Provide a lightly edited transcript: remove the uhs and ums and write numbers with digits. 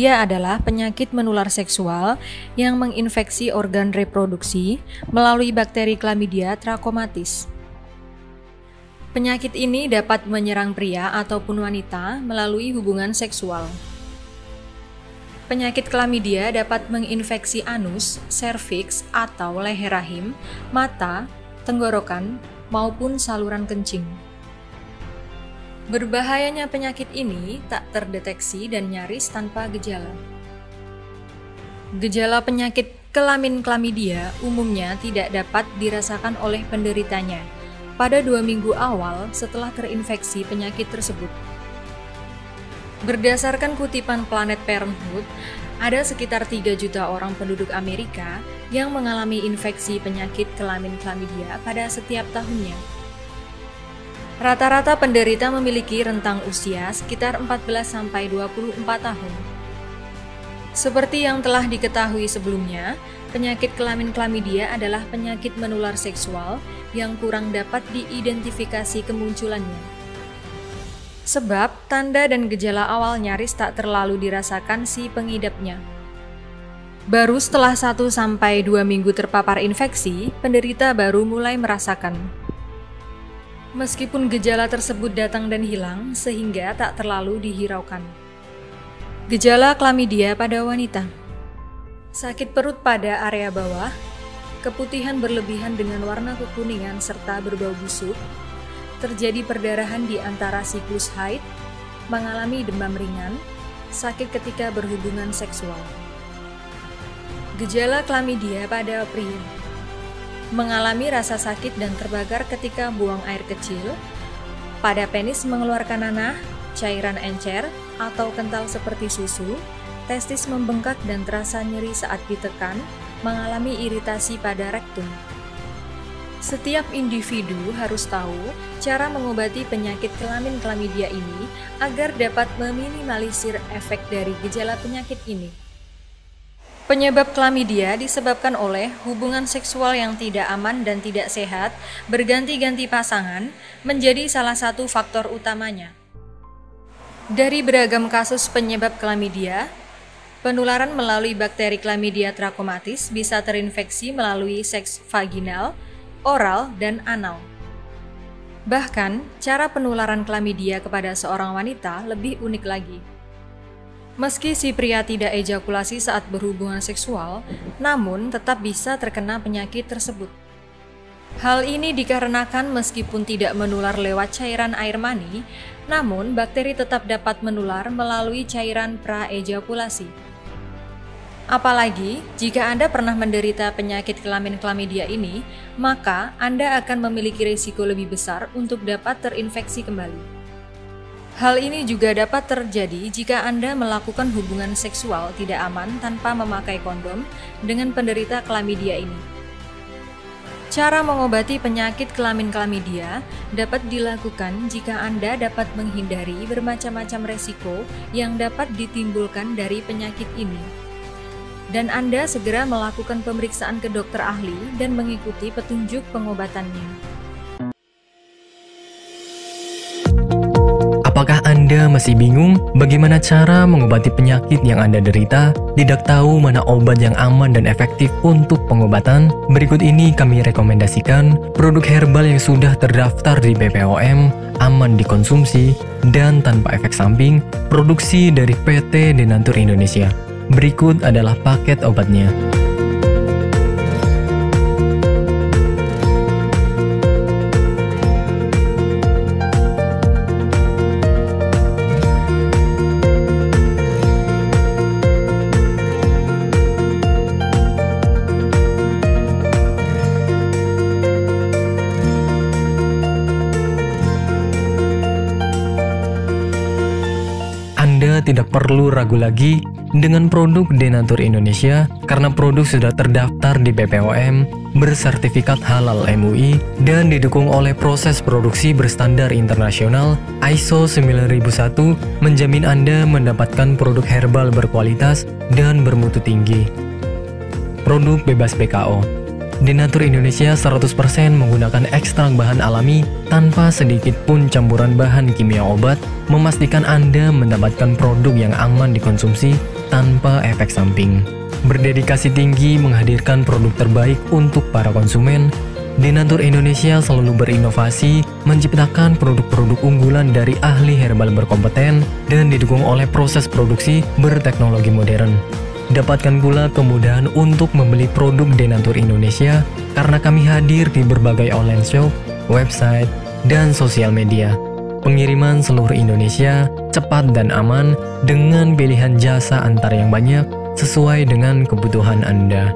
Klamidia adalah penyakit menular seksual yang menginfeksi organ reproduksi melalui bakteri Chlamydia trachomatis. Penyakit ini dapat menyerang pria ataupun wanita melalui hubungan seksual. Penyakit Chlamydia dapat menginfeksi anus, serviks atau leher rahim, mata, tenggorokan, maupun saluran kencing. Berbahayanya penyakit ini tak terdeteksi dan nyaris tanpa gejala. Gejala penyakit kelamin Chlamydia umumnya tidak dapat dirasakan oleh penderitanya pada 2 minggu awal setelah terinfeksi penyakit tersebut. Berdasarkan kutipan Planet Parenthood, ada sekitar 3 juta orang penduduk Amerika yang mengalami infeksi penyakit kelamin Chlamydia pada setiap tahunnya. Rata-rata penderita memiliki rentang usia sekitar 14–24 tahun. Seperti yang telah diketahui sebelumnya, penyakit kelamin Chlamydia adalah penyakit menular seksual yang kurang dapat diidentifikasi kemunculannya. Sebab tanda dan gejala awal nyaris tak terlalu dirasakan si pengidapnya. Baru setelah 1–2 minggu terpapar infeksi, penderita baru mulai merasakan. Meskipun gejala tersebut datang dan hilang sehingga tak terlalu dihiraukan. Gejala Chlamydia pada wanita. Sakit perut pada area bawah, keputihan berlebihan dengan warna kekuningan serta berbau busuk, terjadi perdarahan di antara siklus haid, mengalami demam ringan, sakit ketika berhubungan seksual. Gejala Chlamydia pada pria. Mengalami rasa sakit dan terbakar ketika buang air kecil, pada penis mengeluarkan nanah, cairan encer, atau kental seperti susu, testis membengkak dan terasa nyeri saat ditekan, mengalami iritasi pada rektum. Setiap individu harus tahu cara mengobati penyakit kelamin Chlamydia ini agar dapat meminimalisir efek dari gejala penyakit ini. Penyebab Chlamydia disebabkan oleh hubungan seksual yang tidak aman dan tidak sehat, berganti-ganti pasangan, menjadi salah satu faktor utamanya. Dari beragam kasus penyebab Chlamydia, penularan melalui bakteri Chlamydia trachomatis bisa terinfeksi melalui seks vaginal, oral, dan anal. Bahkan, cara penularan Chlamydia kepada seorang wanita lebih unik lagi. Meski si pria tidak ejakulasi saat berhubungan seksual, namun tetap bisa terkena penyakit tersebut. Hal ini dikarenakan meskipun tidak menular lewat cairan air mani, namun bakteri tetap dapat menular melalui cairan praejakulasi. Apalagi jika Anda pernah menderita penyakit kelamin Chlamydia ini, maka Anda akan memiliki risiko lebih besar untuk dapat terinfeksi kembali. Hal ini juga dapat terjadi jika Anda melakukan hubungan seksual tidak aman tanpa memakai kondom dengan penderita Chlamydia ini. Cara mengobati penyakit kelamin Chlamydia dapat dilakukan jika Anda dapat menghindari bermacam-macam resiko yang dapat ditimbulkan dari penyakit ini. Dan Anda segera melakukan pemeriksaan ke dokter ahli dan mengikuti petunjuk pengobatannya. Apakah Anda masih bingung bagaimana cara mengobati penyakit yang Anda derita? Tidak tahu mana obat yang aman dan efektif untuk pengobatan? Berikut ini kami rekomendasikan produk herbal yang sudah terdaftar di BPOM, aman dikonsumsi, dan tanpa efek samping, produksi dari PT Denatur Indonesia. Berikut adalah paket obatnya. Anda tidak perlu ragu lagi dengan produk Denatur Indonesia karena produk sudah terdaftar di BPOM, bersertifikat halal MUI, dan didukung oleh proses produksi berstandar internasional ISO 9001, menjamin Anda mendapatkan produk herbal berkualitas dan bermutu tinggi. Produk bebas BKO. Denatur Indonesia 100% menggunakan ekstrak bahan alami tanpa sedikit pun campuran bahan kimia obat, memastikan Anda mendapatkan produk yang aman dikonsumsi tanpa efek samping. Berdedikasi tinggi menghadirkan produk terbaik untuk para konsumen, Denatur Indonesia selalu berinovasi, menciptakan produk-produk unggulan dari ahli herbal berkompeten dan didukung oleh proses produksi berteknologi modern. Dapatkan pula kemudahan untuk membeli produk Denatur Indonesia karena kami hadir di berbagai online shop, website, dan sosial media. Pengiriman seluruh Indonesia cepat dan aman dengan pilihan jasa antar yang banyak sesuai dengan kebutuhan Anda.